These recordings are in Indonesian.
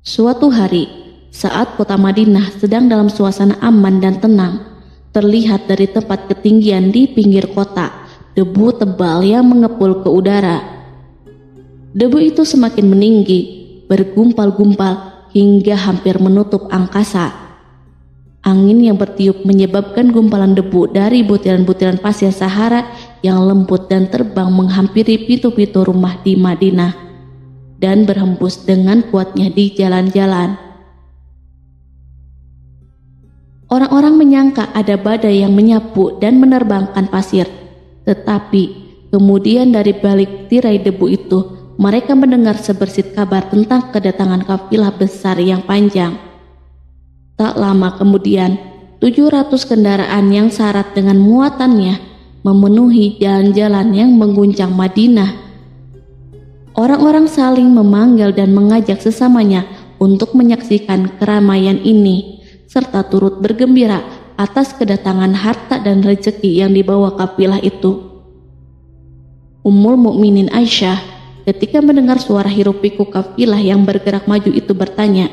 Suatu hari, saat kota Madinah sedang dalam suasana aman dan tenang, terlihat dari tempat ketinggian di pinggir kota debu tebal yang mengepul ke udara. Debu itu semakin meninggi, bergumpal-gumpal hingga hampir menutup angkasa. Angin yang bertiup menyebabkan gumpalan debu dari butiran-butiran pasir Sahara yang lembut dan terbang menghampiri pintu-pintu rumah di Madinah dan berhembus dengan kuatnya di jalan-jalan. Orang-orang menyangka ada badai yang menyapu dan menerbangkan pasir, tetapi kemudian dari balik tirai debu itu mereka mendengar sebersit kabar tentang kedatangan kafilah besar yang panjang. Tak lama kemudian, 700 kendaraan yang syarat dengan muatannya memenuhi jalan-jalan yang mengguncang Madinah. Orang-orang saling memanggil dan mengajak sesamanya untuk menyaksikan keramaian ini, serta turut bergembira atas kedatangan harta dan rezeki yang dibawa kafilah itu. Ummul Mukminin Aisyah ketika mendengar suara hiruk-pikuk kafilah yang bergerak maju itu bertanya,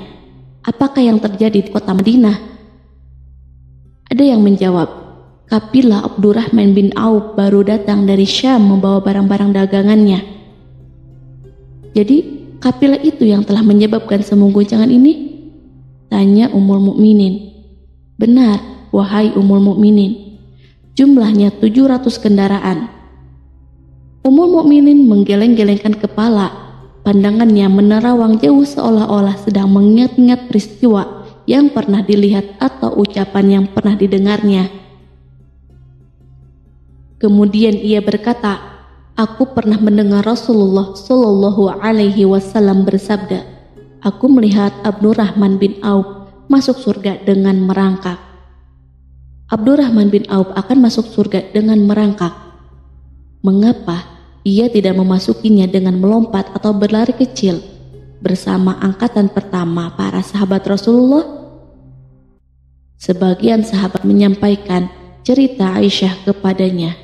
"Apakah yang terjadi di kota Madinah?" Ada yang menjawab, "Kafilah Abdurrahman bin Auf baru datang dari Syam membawa barang-barang dagangannya." "Jadi kafilah itu yang telah menyebabkan semua guncangan ini?" tanya Ummul Mukminin. "Benar, wahai Ummul Mukminin. Jumlahnya 700 kendaraan." Ummul Mukminin menggeleng-gelengkan kepala. Pandangannya menerawang jauh seolah-olah sedang mengingat-ingat peristiwa yang pernah dilihat atau ucapan yang pernah didengarnya. Kemudian ia berkata, "Aku pernah mendengar Rasulullah Shallallahu Alaihi Wasallam bersabda, aku melihat Abdurrahman bin Auf masuk surga dengan merangkak." Abdurrahman bin Auf akan masuk surga dengan merangkak. Mengapa ia tidak memasukinya dengan melompat atau berlari kecil bersama angkatan pertama para sahabat Rasulullah? Sebagian sahabat menyampaikan cerita Aisyah kepadanya.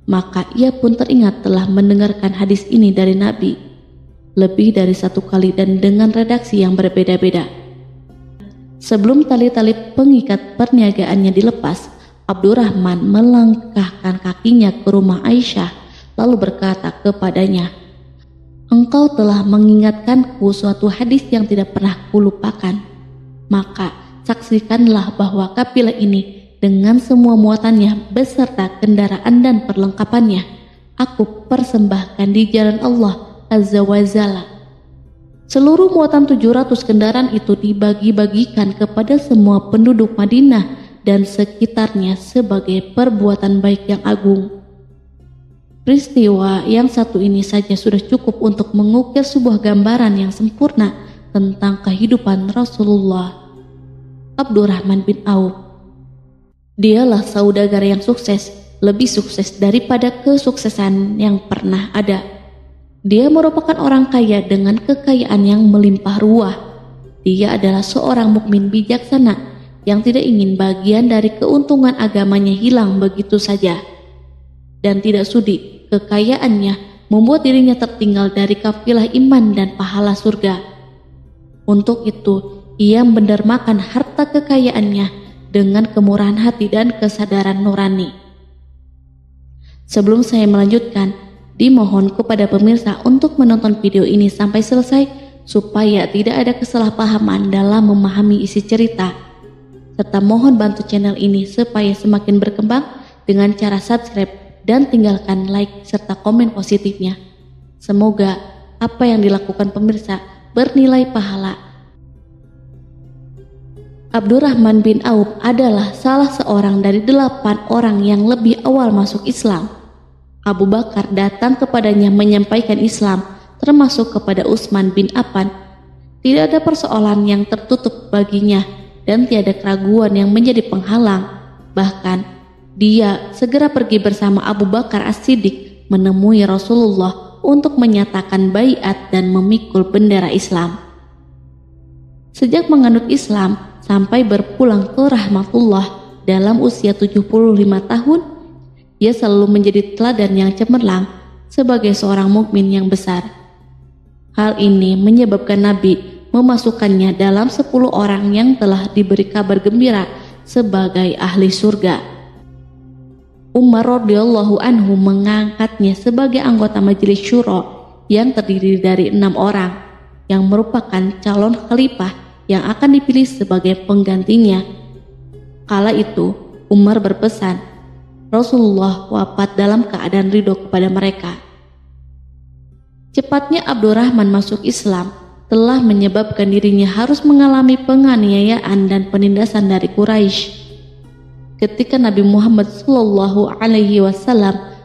Maka ia pun teringat telah mendengarkan hadis ini dari Nabi lebih dari satu kali dan dengan redaksi yang berbeda-beda. Sebelum tali-tali pengikat perniagaannya dilepas, Abdurrahman melangkahkan kakinya ke rumah Aisyah lalu berkata kepadanya, "Engkau telah mengingatkanku suatu hadis yang tidak pernah kulupakan. Maka saksikanlah bahwa kafilah ini dengan semua muatannya beserta kendaraan dan perlengkapannya aku persembahkan di jalan Allah Azza wa Jalla." Seluruh muatan 700 kendaraan itu dibagi-bagikan kepada semua penduduk Madinah dan sekitarnya sebagai perbuatan baik yang agung. Peristiwa yang satu ini saja sudah cukup untuk mengukir sebuah gambaran yang sempurna tentang kehidupan Rasulullah. Abdurrahman bin Auf, dialah saudagar yang sukses, lebih sukses daripada kesuksesan yang pernah ada. Dia merupakan orang kaya dengan kekayaan yang melimpah ruah. Dia adalah seorang mukmin bijaksana yang tidak ingin bagian dari keuntungan agamanya hilang begitu saja, dan tidak sudi kekayaannya membuat dirinya tertinggal dari kafilah iman dan pahala surga. Untuk itu, ia mendermakan harta kekayaannya dengan kemurahan hati dan kesadaran nurani. Sebelum saya melanjutkan, dimohon kepada pemirsa untuk menonton video ini sampai selesai supaya tidak ada kesalahpahaman dalam memahami isi cerita, serta mohon bantu channel ini supaya semakin berkembang dengan cara subscribe dan tinggalkan like serta komen positifnya. Semoga apa yang dilakukan pemirsa bernilai pahala. Abdurrahman bin Auf adalah salah seorang dari 8 orang yang lebih awal masuk Islam. Abu Bakar datang kepadanya menyampaikan Islam, termasuk kepada Utsman bin Affan. Tidak ada persoalan yang tertutup baginya dan tiada keraguan yang menjadi penghalang. Bahkan dia segera pergi bersama Abu Bakar As-Siddiq menemui Rasulullah untuk menyatakan baiat dan memikul bendera Islam. Sejak menganut Islam sampai berpulang ke rahmatullah dalam usia 75 tahun, ia selalu menjadi teladan yang cemerlang sebagai seorang mukmin yang besar. Hal ini menyebabkan Nabi memasukkannya dalam 10 orang yang telah diberi kabar gembira sebagai ahli surga. Umar radhiyallahu anhu mengangkatnya sebagai anggota majelis syuro yang terdiri dari 6 orang yang merupakan calon khalifah yang akan dipilih sebagai penggantinya. Kala itu Umar berpesan, Rasulullah wafat dalam keadaan ridho kepada mereka. Cepatnya Abdurrahman masuk Islam telah menyebabkan dirinya harus mengalami penganiayaan dan penindasan dari Quraisy. Ketika Nabi Muhammad SAW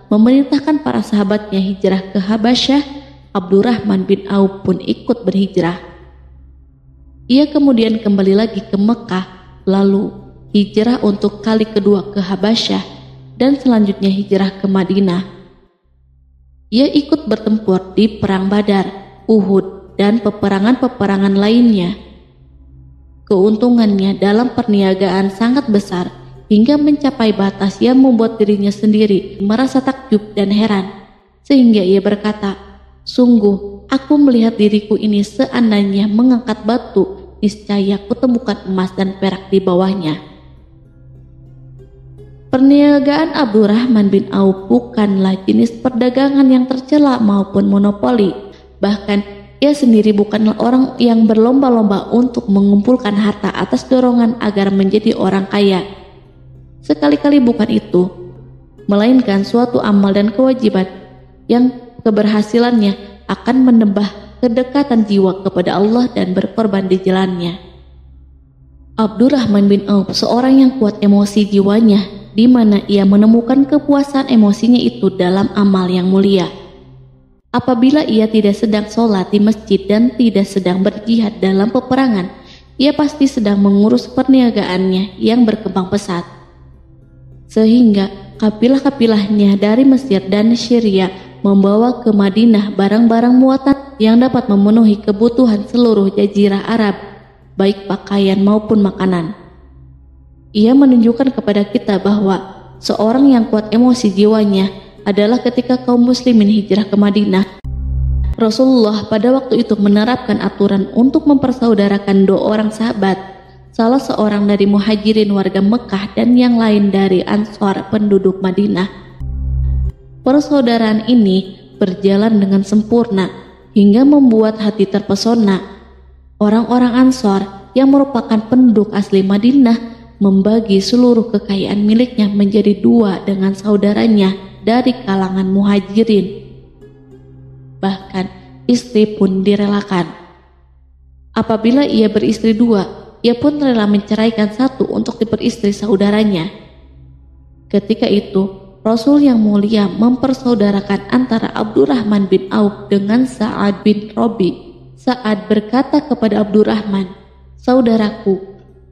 memerintahkan para sahabatnya hijrah ke Habasyah, Abdurrahman bin Auf pun ikut berhijrah. Ia kemudian kembali lagi ke Mekah, lalu hijrah untuk kali kedua ke Habasyah, dan selanjutnya hijrah ke Madinah. Ia ikut bertempur di Perang Badar, Uhud, dan peperangan-peperangan lainnya. Keuntungannya dalam perniagaan sangat besar hingga mencapai batas yang membuat dirinya sendiri merasa takjub dan heran, sehingga ia berkata, "Sungguh, aku melihat diriku ini seandainya mengangkat batu, niscaya kutemukan emas dan perak di bawahnya." Perniagaan Abdurrahman bin Auf bukanlah jenis perdagangan yang tercela maupun monopoli. Bahkan ia sendiri bukanlah orang yang berlomba-lomba untuk mengumpulkan harta atas dorongan agar menjadi orang kaya. Sekali-kali bukan itu, melainkan suatu amal dan kewajiban yang keberhasilannya akan menambah kedekatan jiwa kepada Allah dan berkorban di jalannya. Abdurrahman bin Auf seorang yang kuat emosi jiwanya, di mana ia menemukan kepuasan emosinya itu dalam amal yang mulia. Apabila ia tidak sedang sholat di masjid dan tidak sedang berjihad dalam peperangan, ia pasti sedang mengurus perniagaannya yang berkembang pesat. Sehingga kapilah-kapilahnya dari Mesir dan Syria membawa ke Madinah barang-barang muatan yang dapat memenuhi kebutuhan seluruh jazirah Arab, baik pakaian maupun makanan. Ia menunjukkan kepada kita bahwa seorang yang kuat emosi jiwanya adalah ketika kaum muslimin hijrah ke Madinah. Rasulullah pada waktu itu menerapkan aturan untuk mempersaudarakan 2 orang sahabat, salah seorang dari muhajirin warga Mekah dan yang lain dari Ansor penduduk Madinah. Persaudaraan ini berjalan dengan sempurna hingga membuat hati terpesona. Orang-orang Ansor yang merupakan penduduk asli Madinah membagi seluruh kekayaan miliknya menjadi 2 dengan saudaranya dari kalangan muhajirin. Bahkan istri pun direlakan. Apabila ia beristri 2, ia pun rela menceraikan 1 untuk diperistri saudaranya. Ketika itu, Rasul yang mulia mempersaudarakan antara Abdurrahman bin Auf dengan Sa'ad bin Rabi. Sa'ad berkata kepada Abdurrahman, "Saudaraku,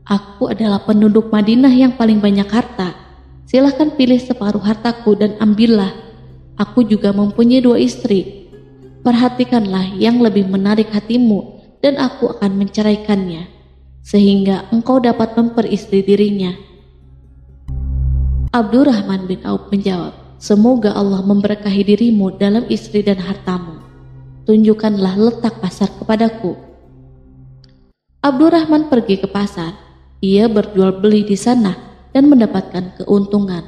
aku adalah penduduk Madinah yang paling banyak harta. Silahkan pilih separuh hartaku dan ambillah. Aku juga mempunyai 2 istri. Perhatikanlah yang lebih menarik hatimu dan aku akan menceraikannya, sehingga engkau dapat memperistri dirinya." Abdurrahman bin Auf menjawab, "Semoga Allah memberkahi dirimu dalam istri dan hartamu. Tunjukkanlah letak pasar kepadaku." Abdurrahman pergi ke pasar. Ia berjual beli di sana dan mendapatkan keuntungan.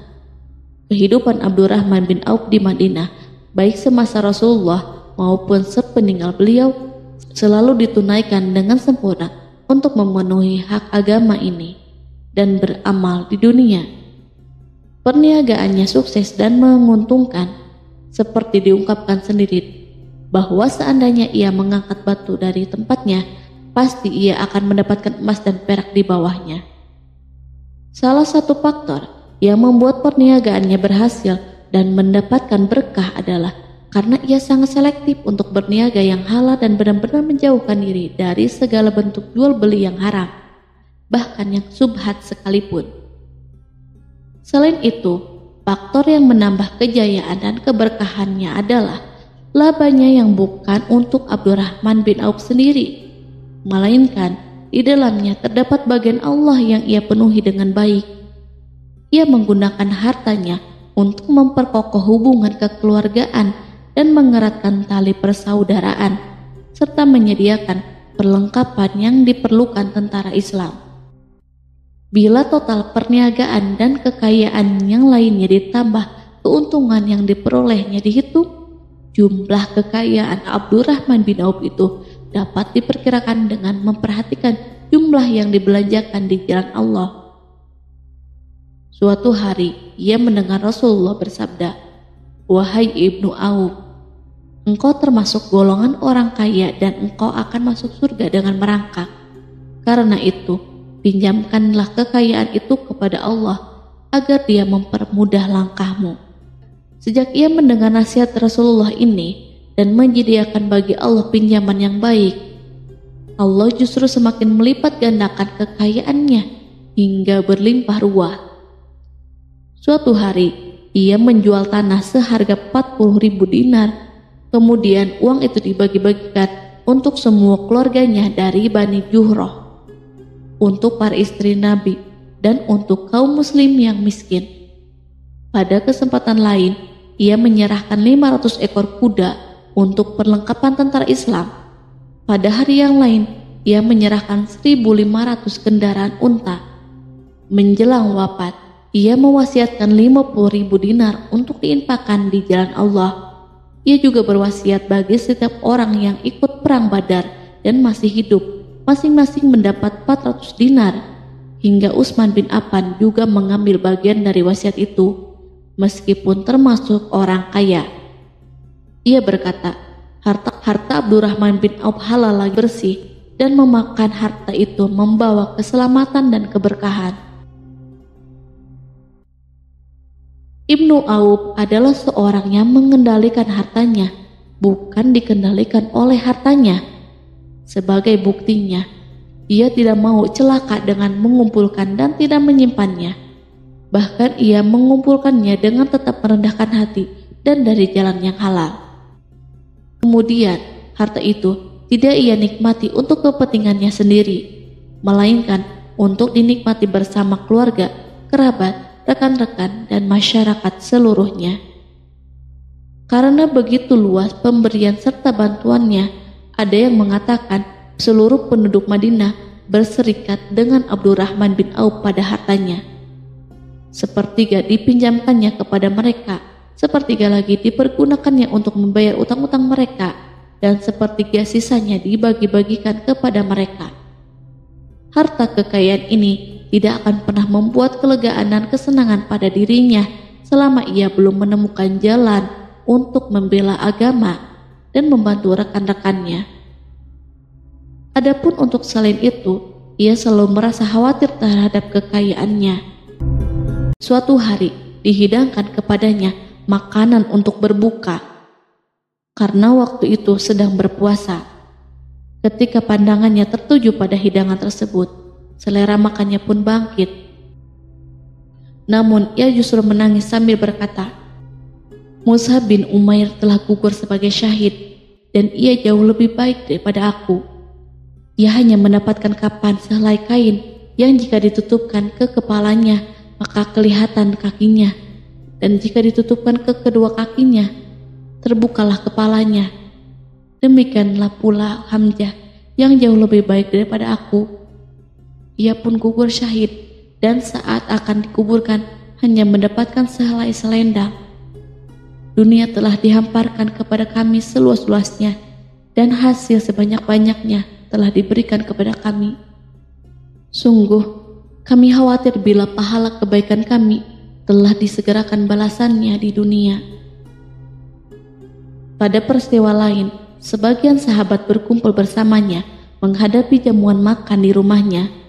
Kehidupan Abdurrahman bin Auf di Madinah, baik semasa Rasulullah maupun sepeninggal beliau, selalu ditunaikan dengan sempurna untuk memenuhi hak agama ini dan beramal di dunia. Perniagaannya sukses dan menguntungkan, seperti diungkapkan sendiri bahwa seandainya ia mengangkat batu dari tempatnya, pasti ia akan mendapatkan emas dan perak di bawahnya. Salah satu faktor yang membuat perniagaannya berhasil dan mendapatkan berkah adalah karena ia sangat selektif untuk berniaga yang halal dan benar-benar menjauhkan diri dari segala bentuk jual beli yang haram, bahkan yang subhat sekalipun. Selain itu, faktor yang menambah kejayaan dan keberkahannya adalah labanya yang bukan untuk Abdurrahman bin Auf sendiri, melainkan di dalamnya terdapat bagian Allah yang ia penuhi dengan baik. Ia menggunakan hartanya untuk memperkokoh hubungan kekeluargaan dan mengeratkan tali persaudaraan, serta menyediakan perlengkapan yang diperlukan tentara Islam. Bila total perniagaan dan kekayaan yang lainnya ditambah keuntungan yang diperolehnya dihitung, jumlah kekayaan Abdurrahman bin Auf itu dapat diperkirakan dengan memperhatikan jumlah yang dibelanjakan di jalan Allah. Suatu hari ia mendengar Rasulullah bersabda, "Wahai Ibnu Auf, engkau termasuk golongan orang kaya dan engkau akan masuk surga dengan merangkak. Karena itu, pinjamkanlah kekayaan itu kepada Allah agar Dia mempermudah langkahmu." Sejak ia mendengar nasihat Rasulullah ini dan menyediakan bagi Allah pinjaman yang baik, Allah justru semakin melipat gandakan kekayaannya hingga berlimpah ruah. Suatu hari, ia menjual tanah seharga 40.000 dinar. Kemudian uang itu dibagi-bagikan untuk semua keluarganya dari Bani Juhroh, untuk para istri Nabi, dan untuk kaum muslim yang miskin. Pada kesempatan lain, ia menyerahkan 500 ekor kuda untuk perlengkapan tentara Islam. Pada hari yang lain, ia menyerahkan 1.500 kendaraan unta. Menjelang wafat, ia mewasiatkan 50.000 dinar untuk diinfakkan di jalan Allah. Ia juga berwasiat bagi setiap orang yang ikut perang Badar dan masih hidup, masing-masing mendapat 400 dinar. Hingga Utsman bin Affan juga mengambil bagian dari wasiat itu, meskipun termasuk orang kaya. Ia berkata, harta Abdurrahman bin Auf halal lagi bersih, dan memakan harta itu membawa keselamatan dan keberkahan. Ibnu Auf adalah seorang yang mengendalikan hartanya, bukan dikendalikan oleh hartanya. Sebagai buktinya, ia tidak mau celaka dengan mengumpulkan dan tidak menyimpannya. Bahkan ia mengumpulkannya dengan tetap merendahkan hati dan dari jalan yang halal. Kemudian, harta itu tidak ia nikmati untuk kepentingannya sendiri, melainkan untuk dinikmati bersama keluarga, kerabat, rekan-rekan, dan masyarakat seluruhnya. Karena begitu luas pemberian serta bantuannya, ada yang mengatakan seluruh penduduk Madinah berserikat dengan Abdurrahman bin Auf pada hartanya. Sepertiga dipinjamkannya kepada mereka, sepertiga lagi dipergunakannya untuk membayar utang-utang mereka, dan sepertiga sisanya dibagi-bagikan kepada mereka. Harta kekayaan ini tidak akan pernah membuat kelegaan dan kesenangan pada dirinya selama ia belum menemukan jalan untuk membela agama dan membantu rekan-rekannya. Adapun untuk selain itu, ia selalu merasa khawatir terhadap kekayaannya. Suatu hari dihidangkan kepadanya makanan untuk berbuka, karena waktu itu sedang berpuasa. Ketika pandangannya tertuju pada hidangan tersebut, selera makannya pun bangkit. Namun ia justru menangis sambil berkata, "Mus'ab bin Umair telah gugur sebagai syahid, dan ia jauh lebih baik daripada aku. Ia hanya mendapatkan kapan sehelai kain yang jika ditutupkan ke kepalanya maka kelihatan kakinya, dan jika ditutupkan ke kedua kakinya terbukalah kepalanya. Demikianlah pula Hamzah yang jauh lebih baik daripada aku. Ia pun gugur syahid, dan saat akan dikuburkan hanya mendapatkan sehelai selendang. Dunia telah dihamparkan kepada kami seluas-luasnya, dan hasil sebanyak-banyaknya telah diberikan kepada kami. Sungguh, kami khawatir bila pahala kebaikan kami telah disegerakan balasannya di dunia." Pada peristiwa lain, sebagian sahabat berkumpul bersamanya menghadapi jamuan makan di rumahnya.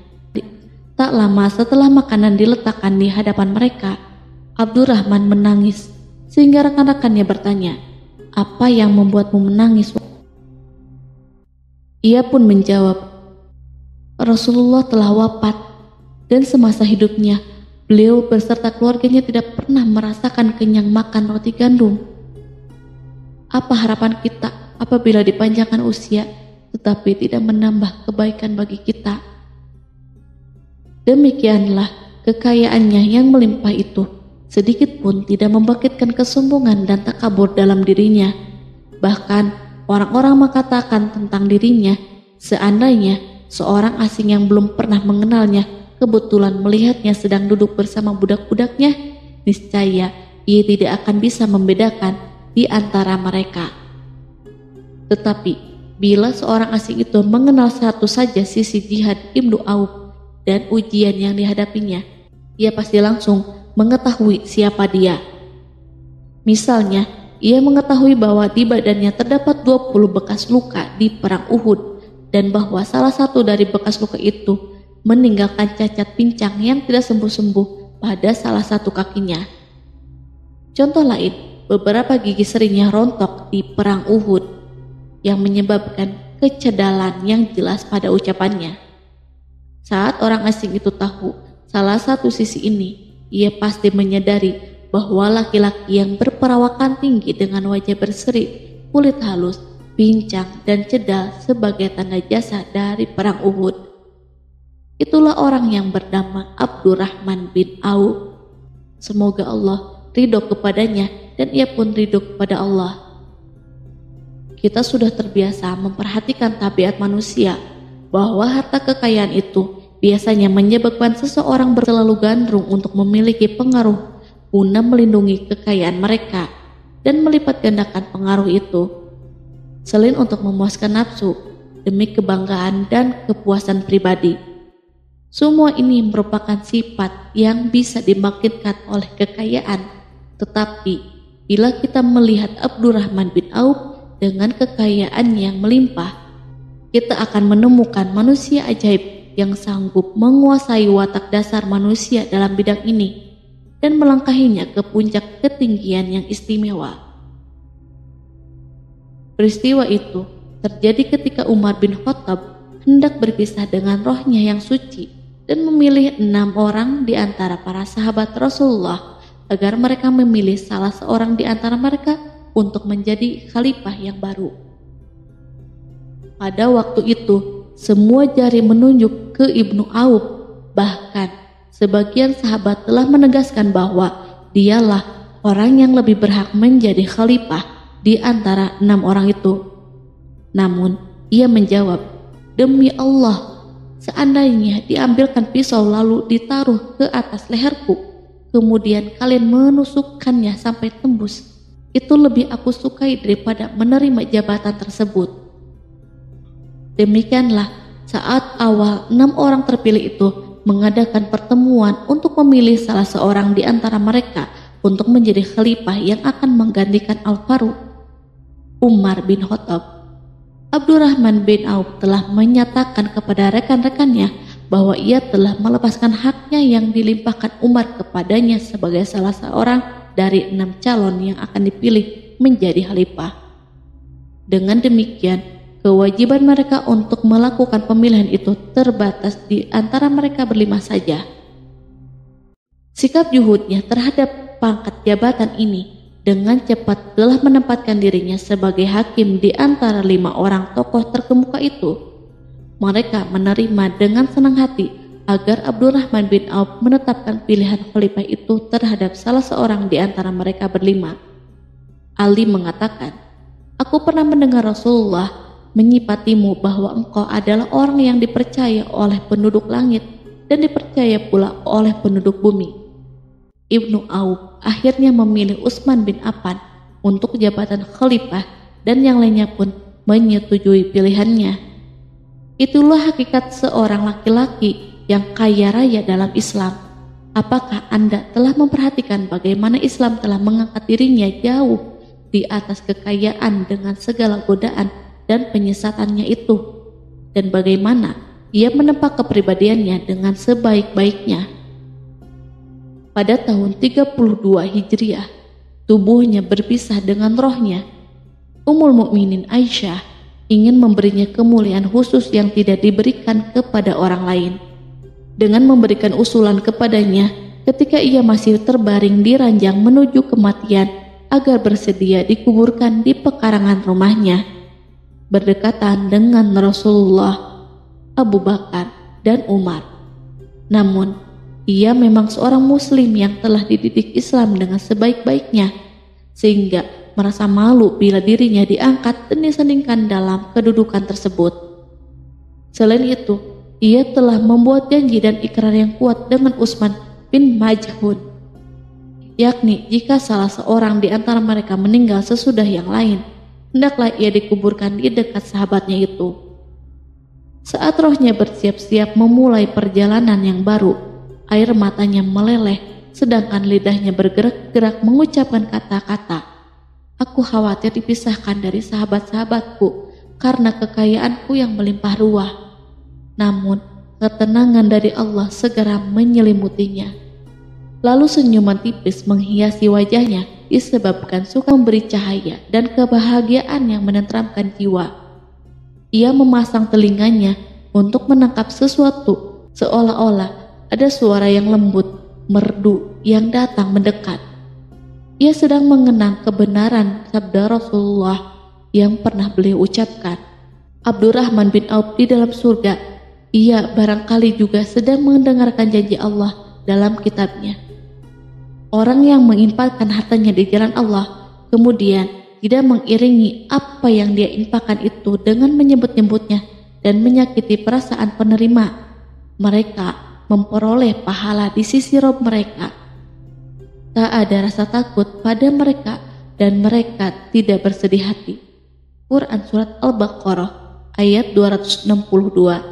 Tak lama setelah makanan diletakkan di hadapan mereka, Abdurrahman menangis, sehingga rekan-rekannya bertanya, "Apa yang membuatmu menangis?" Ia pun menjawab, "Rasulullah telah wafat, dan semasa hidupnya beliau beserta keluarganya tidak pernah merasakan kenyang makan roti gandum. Apa harapan kita apabila dipanjangkan usia tetapi tidak menambah kebaikan bagi kita?" Demikianlah kekayaannya yang melimpah itu sedikit pun tidak membangkitkan kesombongan dan takabur dalam dirinya. Bahkan orang-orang mengatakan tentang dirinya, Seandainya seorang asing yang belum pernah mengenalnya kebetulan melihatnya sedang duduk bersama budak-budaknya, niscaya ia tidak akan bisa membedakan di antara mereka. Tetapi bila seorang asing itu mengenal satu saja sisi jihad Ibnu Auf dan ujian yang dihadapinya, ia pasti langsung mengetahui siapa dia. Misalnya, ia mengetahui bahwa di badannya terdapat 20 bekas luka di perang Uhud dan bahwa salah satu dari bekas luka itu meninggalkan cacat pincang yang tidak sembuh-sembuh pada salah satu kakinya. Contoh lain, beberapa gigi serinya rontok di perang Uhud yang menyebabkan kecedalan yang jelas pada ucapannya. Saat orang asing itu tahu salah satu sisi ini, ia pasti menyadari bahwa laki-laki yang berperawakan tinggi dengan wajah berseri, kulit halus, pincang dan cedal sebagai tanda jasa dari perang Uhud. Itulah orang yang bernama Abdurrahman bin Auf. Semoga Allah ridho kepadanya dan ia pun ridho kepada Allah. Kita sudah terbiasa memperhatikan tabiat manusia bahwa harta kekayaan itu biasanya menyebabkan seseorang berlalu gandrung untuk memiliki pengaruh guna melindungi kekayaan mereka dan melipat gandakan pengaruh itu. Selain untuk memuaskan nafsu demi kebanggaan dan kepuasan pribadi. Semua ini merupakan sifat yang bisa dibangkitkan oleh kekayaan. Tetapi bila kita melihat Abdurrahman bin Auf dengan kekayaan yang melimpah, kita akan menemukan manusia ajaib yang sanggup menguasai watak dasar manusia dalam bidang ini dan melangkahinya ke puncak ketinggian yang istimewa. Peristiwa itu terjadi ketika Umar bin Khattab hendak berpisah dengan rohnya yang suci dan memilih 6 orang di antara para sahabat Rasulullah agar mereka memilih salah seorang di antara mereka untuk menjadi khalifah yang baru. Pada waktu itu, semua jari menunjuk ke Ibnu Auf, bahkan sebagian sahabat telah menegaskan bahwa dialah orang yang lebih berhak menjadi khalifah di antara 6 orang itu. Namun, ia menjawab, "Demi Allah, seandainya diambilkan pisau lalu ditaruh ke atas leherku, kemudian kalian menusukkannya sampai tembus, itu lebih aku sukai daripada menerima jabatan tersebut." Demikianlah saat awal 6 orang terpilih itu mengadakan pertemuan untuk memilih salah seorang di antara mereka untuk menjadi khalifah yang akan menggantikan Al-Faruq, Umar bin Khattab. Abdurrahman bin Auf telah menyatakan kepada rekan-rekannya bahwa ia telah melepaskan haknya yang dilimpahkan Umar kepadanya sebagai salah seorang dari 6 calon yang akan dipilih menjadi khalifah. Dengan demikian, kewajiban mereka untuk melakukan pemilihan itu terbatas di antara mereka berlima saja. Sikap juhudnya terhadap pangkat jabatan ini dengan cepat telah menempatkan dirinya sebagai hakim di antara 5 orang tokoh terkemuka itu. Mereka menerima dengan senang hati agar Abdurrahman bin Auf menetapkan pilihan khalifah itu terhadap salah seorang di antara mereka berlima. Ali mengatakan, "Aku pernah mendengar Rasulullah menyipatimu bahwa engkau adalah orang yang dipercaya oleh penduduk langit dan dipercaya pula oleh penduduk bumi." Ibnu Auf akhirnya memilih Utsman bin Affan untuk jabatan khalifah dan yang lainnya pun menyetujui pilihannya. Itulah hakikat seorang laki-laki yang kaya raya dalam Islam. Apakah Anda telah memperhatikan bagaimana Islam telah mengangkat dirinya jauh di atas kekayaan dengan segala godaan dan penyesatannya itu, dan bagaimana ia menempa kepribadiannya dengan sebaik-baiknya? Pada tahun 32 Hijriah, tubuhnya berpisah dengan rohnya. Ummul Mukminin Aisyah ingin memberinya kemuliaan khusus yang tidak diberikan kepada orang lain, dengan memberikan usulan kepadanya ketika ia masih terbaring di ranjang menuju kematian agar bersedia dikuburkan di pekarangan rumahnya, berdekatan dengan Rasulullah, Abu Bakar, dan Umar. Namun, ia memang seorang muslim yang telah dididik Islam dengan sebaik-baiknya, sehingga merasa malu bila dirinya diangkat dan disandingkan dalam kedudukan tersebut. Selain itu, ia telah membuat janji dan ikrar yang kuat dengan Utsman bin Maz'un, yakni jika salah seorang di antara mereka meninggal sesudah yang lain, hendaklah ia dikuburkan di dekat sahabatnya itu. Saat rohnya bersiap-siap memulai perjalanan yang baru, air matanya meleleh, sedangkan lidahnya bergerak-gerak mengucapkan kata-kata, "Aku khawatir dipisahkan dari sahabat-sahabatku karena kekayaanku yang melimpah ruah." Namun, ketenangan dari Allah segera menyelimutinya. Lalu senyuman tipis menghiasi wajahnya disebabkan suka memberi cahaya dan kebahagiaan yang menenteramkan jiwa. Ia memasang telinganya untuk menangkap sesuatu, seolah-olah ada suara yang lembut, merdu yang datang mendekat. Ia sedang mengenang kebenaran sabda Rasulullah yang pernah beliau ucapkan, "Abdurrahman bin Auf di dalam surga." Ia barangkali juga sedang mendengarkan janji Allah dalam kitabnya. Orang yang menginfakkan hartanya di jalan Allah, kemudian tidak mengiringi apa yang dia infakkan itu dengan menyebut-nyebutnya dan menyakiti perasaan penerima, mereka memperoleh pahala di sisi Rob mereka. Tak ada rasa takut pada mereka dan mereka tidak bersedih hati. Quran Surat Al-Baqarah ayat 262.